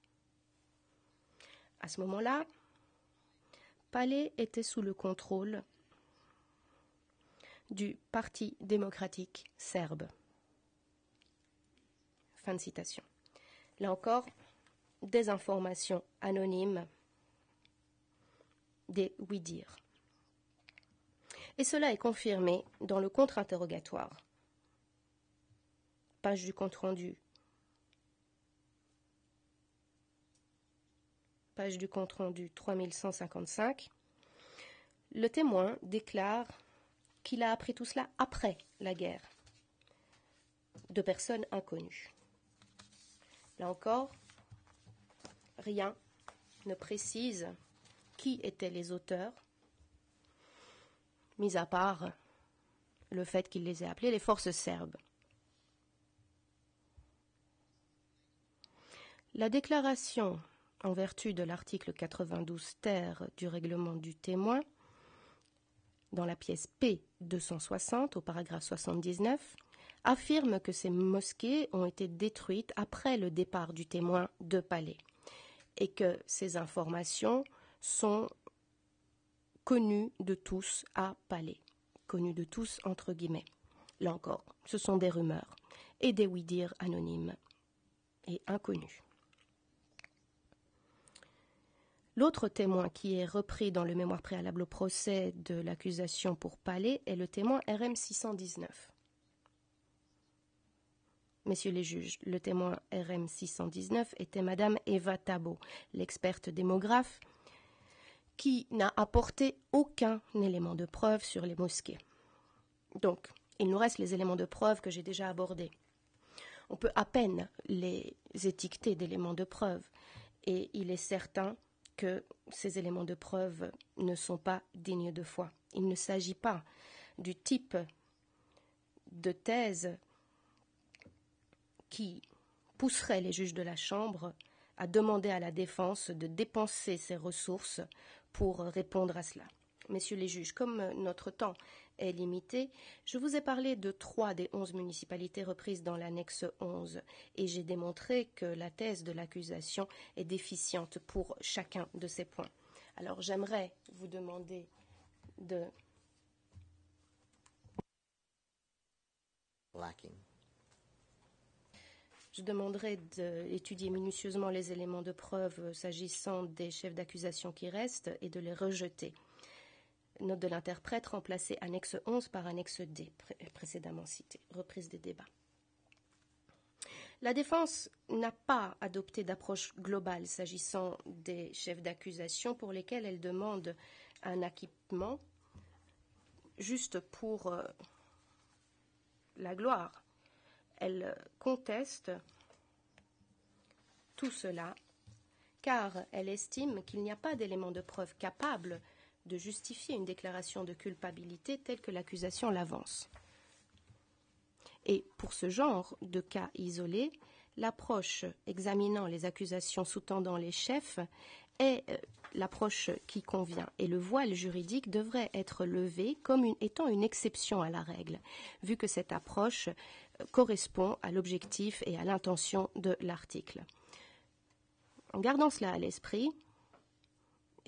Speaker 4: À ce moment-là, Palais était sous le contrôle du Parti démocratique serbe. Fin de citation. Là encore, des informations anonymes, des oui-dire. Et cela est confirmé dans le contre-interrogatoire. Page du compte-rendu. Page du compte-rendu 3155. Le témoin déclare qu'il a appris tout cela après la guerre, de personnes inconnues. Là encore, rien ne précise qui étaient les auteurs, mis à part le fait qu'il les ait appelés les forces serbes. La déclaration en vertu de l'article 92 ter du règlement du témoin, dans la pièce P 260 au paragraphe 79, affirme que ces mosquées ont été détruites après le départ du témoin de Palais et que ces informations sont connues de tous à Palais, connues de tous entre guillemets. Là encore, ce sont des rumeurs et des oui-dire anonymes et inconnus. L'autre témoin qui est repris dans le mémoire préalable au procès de l'accusation pour Palais est le témoin RM 619. Messieurs les juges, le témoin RM 619 était Madame Eva Tabo, l'experte démographe, qui n'a apporté aucun élément de preuve sur les mosquées. Donc, il nous reste les éléments de preuve que j'ai déjà abordés. On peut à peine les étiqueter d'éléments de preuve, et il est certain que ces éléments de preuve ne sont pas dignes de foi. Il ne s'agit pas du type de thèse qui pousserait les juges de la Chambre à demander à la défense de dépenser ses ressources pour répondre à cela. Messieurs les juges, comme notre temps est limité, je vous ai parlé de 3 des 11 municipalités reprises dans l'annexe 11 et j'ai démontré que la thèse de l'accusation est déficiente pour chacun de ces points. Alors j'aimerais vous demander de...
Speaker 5: Lacking.
Speaker 4: Je demanderai d'étudier minutieusement les éléments de preuve s'agissant des chefs d'accusation qui restent et de les rejeter. Note de l'interprète, remplacer annexe 11 par annexe D, précédemment citée, reprise des débats. La défense n'a pas adopté d'approche globale s'agissant des chefs d'accusation pour lesquels elle demande un acquittement juste pour la gloire. Elle conteste tout cela car elle estime qu'il n'y a pas d'éléments de preuve capables de justifier une déclaration de culpabilité telle que l'accusation l'avance. Et pour ce genre de cas isolés, l'approche examinant les accusations sous-tendant les chefs est l'approche qui convient. Et le voile juridique devrait être levé comme étant une exception à la règle, vu que cette approche correspond à l'objectif et à l'intention de l'article. En gardant cela à l'esprit,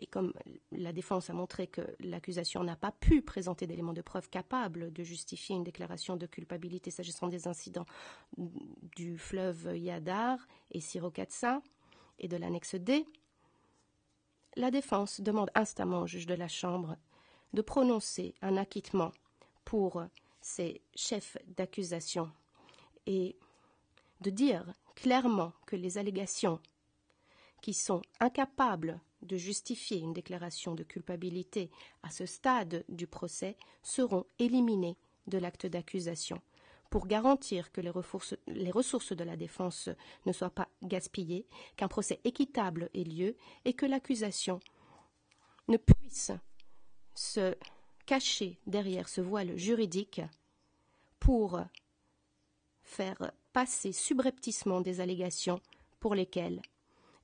Speaker 4: et comme la défense a montré que l'accusation n'a pas pu présenter d'éléments de preuve capables de justifier une déclaration de culpabilité s'agissant des incidents du fleuve Yadar et Sirokatsa et de l'annexe D, la défense demande instamment au juge de la Chambre de prononcer un acquittement pour ces chefs d'accusation et de dire clairement que les allégations qui sont incapables de justifier une déclaration de culpabilité à ce stade du procès seront éliminés de l'acte d'accusation pour garantir que les ressources de la défense ne soient pas gaspillées, qu'un procès équitable ait lieu et que l'accusation ne puisse se cacher derrière ce voile juridique pour faire passer subrepticement des allégations pour lesquelles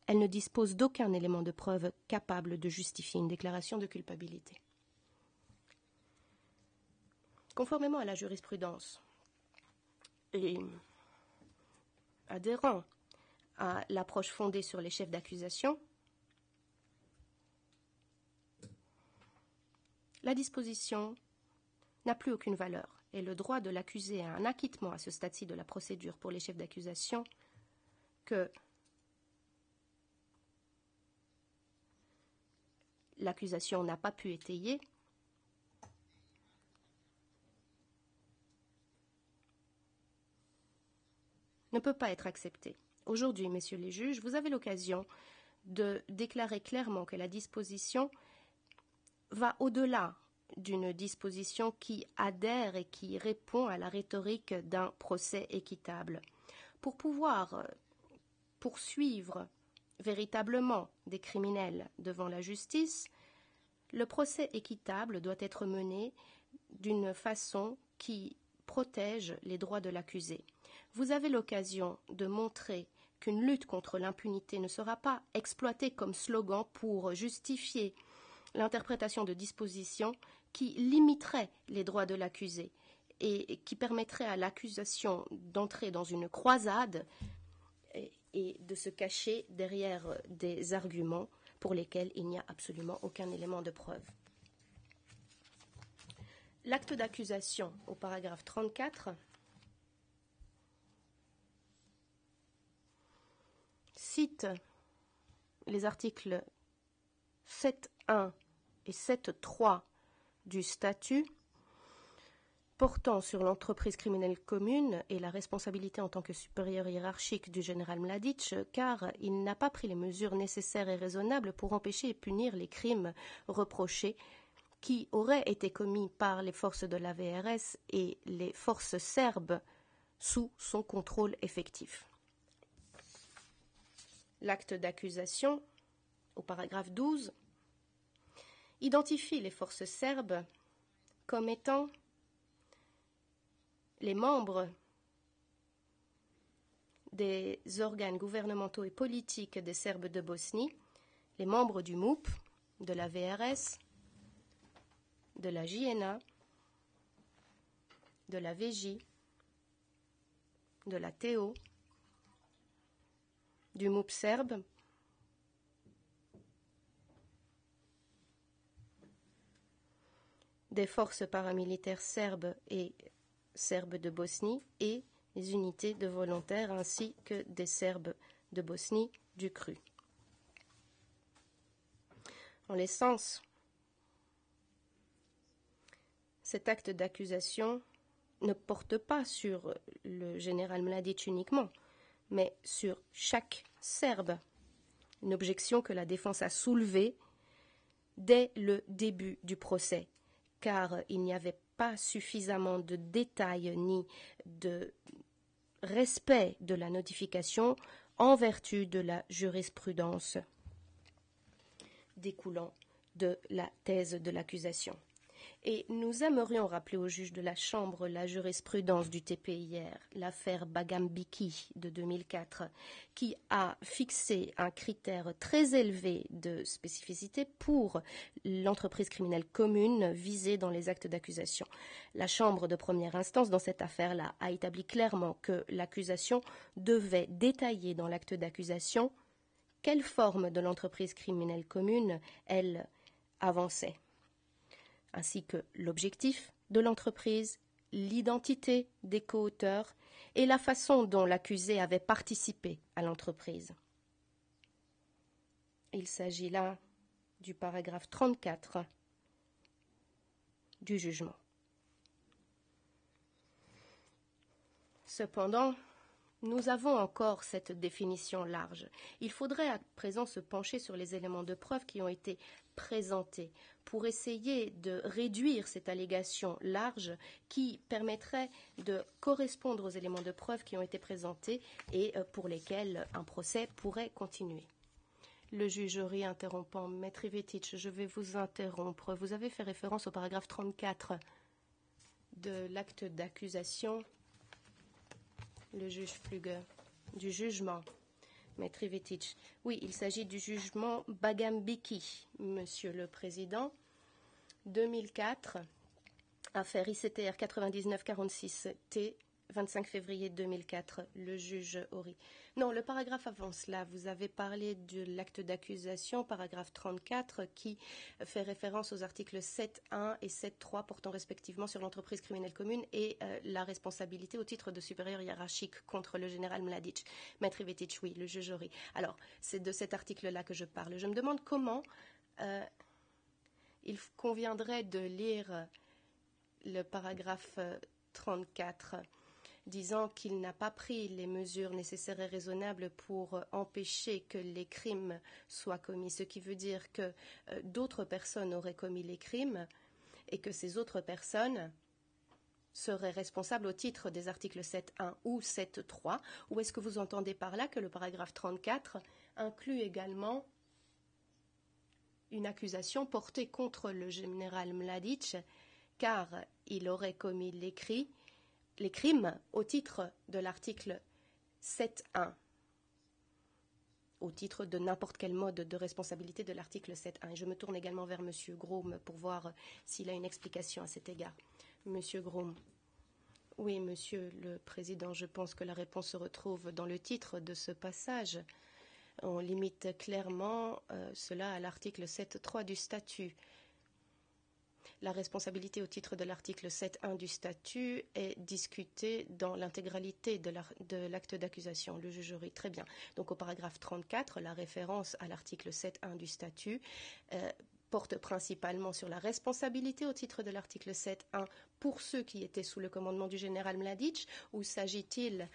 Speaker 4: elle ne dispose d'aucun élément de preuve capable de justifier une déclaration de culpabilité. Conformément à la jurisprudence et adhérant à l'approche fondée sur les chefs d'accusation, la disposition n'a plus aucune valeur et le droit de l'accusé à un acquittement à ce stade-ci de la procédure pour les chefs d'accusation que l'accusation n'a pas pu étayer ne peut pas être accepté. Aujourd'hui, messieurs les juges, vous avez l'occasion de déclarer clairement que la disposition va au-delà d'une disposition qui adhère et qui répond à la rhétorique d'un procès équitable. Pour pouvoir poursuivre véritablement des criminels devant la justice, le procès équitable doit être mené d'une façon qui protège les droits de l'accusé. Vous avez l'occasion de montrer qu'une lutte contre l'impunité ne sera pas exploitée comme slogan pour justifier l'interprétation de dispositions qui limiteraient les droits de l'accusé et qui permettraient à l'accusation d'entrer dans une croisade et de se cacher derrière des arguments pour lesquels il n'y a absolument aucun élément de preuve. L'acte d'accusation au paragraphe 34 cite les articles 7.1 et 7.3 du statut portant sur l'entreprise criminelle commune et la responsabilité en tant que supérieur hiérarchique du général Mladic, car il n'a pas pris les mesures nécessaires et raisonnables pour empêcher et punir les crimes reprochés qui auraient été commis par les forces de la VRS et les forces serbes sous son contrôle effectif. L'acte d'accusation, au paragraphe 12, identifie les forces serbes comme étant les membres des organes gouvernementaux et politiques des Serbes de Bosnie, les membres du MUP, de la VRS, de la JNA, de la VJ, de la TO, du MUP serbe, des forces paramilitaires serbes et serbes de Bosnie et les unités de volontaires ainsi que des Serbes de Bosnie du CRU. En l'essence, cet acte d'accusation ne porte pas sur le général Mladic uniquement, mais sur chaque Serbe, une objection que la défense a soulevée dès le début du procès, car il n'y avait pas suffisamment de détails ni de respect de la notification en vertu de la jurisprudence découlant de la thèse de l'accusation. Et nous aimerions rappeler au juge de la Chambre la jurisprudence du TPIR, l'affaire Bagambiki de 2004, qui a fixé un critère très élevé de spécificité pour l'entreprise criminelle commune visée dans les actes d'accusation. La Chambre de première instance dans cette affaire-là a établi clairement que l'accusation devait détailler dans l'acte d'accusation quelle forme de l'entreprise criminelle commune elle avançait, ainsi que l'objectif de l'entreprise, l'identité des co-auteurs et la façon dont l'accusé avait participé à l'entreprise. Il s'agit là du paragraphe 34 du jugement. Cependant, nous avons encore cette définition large. Il faudrait à présent se pencher sur les éléments de preuve qui ont été présentée pour essayer de réduire cette allégation large qui permettrait de correspondre aux éléments de preuve qui ont été présentés et pour lesquels un procès pourrait continuer. Le juge interrompant, Maître Ivetic, je vais vous interrompre. Vous avez fait référence au paragraphe 34 de l'acte d'accusation. Le juge Pfluger, du jugement. Maître Ivetic, oui, il s'agit du jugement Bagambiki, Monsieur le Président. 2004, affaire ICTR 9946T, 25 février 2004, le juge Horry. Non, le paragraphe avance là. Vous avez parlé de l'acte d'accusation, paragraphe 34, qui fait référence aux articles 7.1 et 7.3 portant respectivement sur l'entreprise criminelle commune et la responsabilité au titre de supérieur hiérarchique contre le général Mladic. Maître Ivetic, oui, le juge Horry. Alors, c'est de cet article-là que je parle. Je me demande comment il conviendrait de lire le paragraphe 34 disant qu'il n'a pas pris les mesures nécessaires et raisonnables pour empêcher que les crimes soient commis, ce qui veut dire que d'autres personnes auraient commis les crimes et que ces autres personnes seraient responsables au titre des articles 7.1 ou 7.3, ou est-ce que vous entendez par là que le paragraphe 34 inclut également une accusation portée contre le général Mladic car il aurait commis les crimes au titre de l'article 7.1, au titre de n'importe quel mode de responsabilité de l'article 7.1. Et je me tourne également vers M. Groom pour voir s'il a une explication à cet égard. M. Groom. Oui, Monsieur le Président, je pense que la réponse se retrouve dans le titre de ce passage. On limite clairement cela à l'article 7.3 du statut. La responsabilité au titre de l'article 7.1 du statut est discutée dans l'intégralité de l'acte d'accusation. Le juge Horry, très bien. Donc au paragraphe 34, la référence à l'article 7.1 du statut porte principalement sur la responsabilité au titre de l'article 7.1 pour ceux qui étaient sous le commandement du général Mladic, ou s'agit-il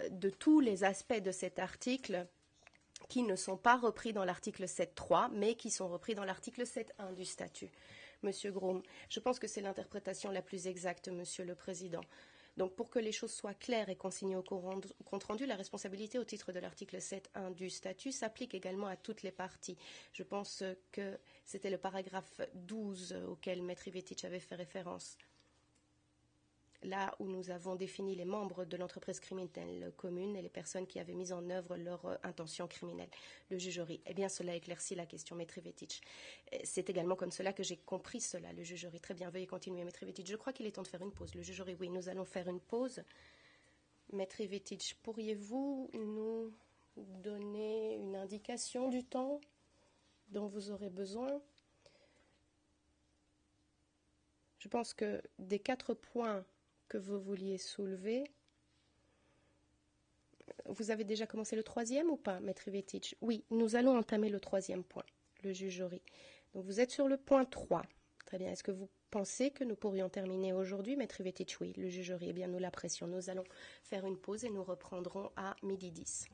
Speaker 4: de tous les aspects de cet article qui ne sont pas repris dans l'article 7.3, mais qui sont repris dans l'article 7.1 du statut? Monsieur Groom, je pense que c'est l'interprétation la plus exacte, Monsieur le Président. Donc, pour que les choses soient claires et consignées au compte-rendu, la responsabilité au titre de l'article 7.1 du statut s'applique également à toutes les parties. Je pense que c'était le paragraphe 12 auquel Maître Ivetic avait fait référence. Là où nous avons défini les membres de l'entreprise criminelle commune et les personnes qui avaient mis en œuvre leur intention criminelle. Le juge Horry. Eh bien, cela éclaircit la question, Maître Ivetic. C'est également comme cela que j'ai compris cela, le juge Horry. Très bien, veuillez continuer, Maître Ivetic. Je crois qu'il est temps de faire une pause. Le juge Horry, oui, nous allons faire une pause. Maître Ivetic, pourriez-vous nous donner une indication du temps dont vous aurez besoin? Je pense que des 4 points que vous vouliez soulever. Vous avez déjà commencé le 3e ou pas, Maître Ivetic? Oui, nous allons entamer le 3e point, le juge Horry. Donc vous êtes sur le point 3. Très bien. Est-ce que vous pensez que nous pourrions terminer aujourd'hui, Maître Ivetic? Oui, le juge Horry. Eh bien, nous l'apprécions. Nous allons faire une pause et nous reprendrons à 12h10.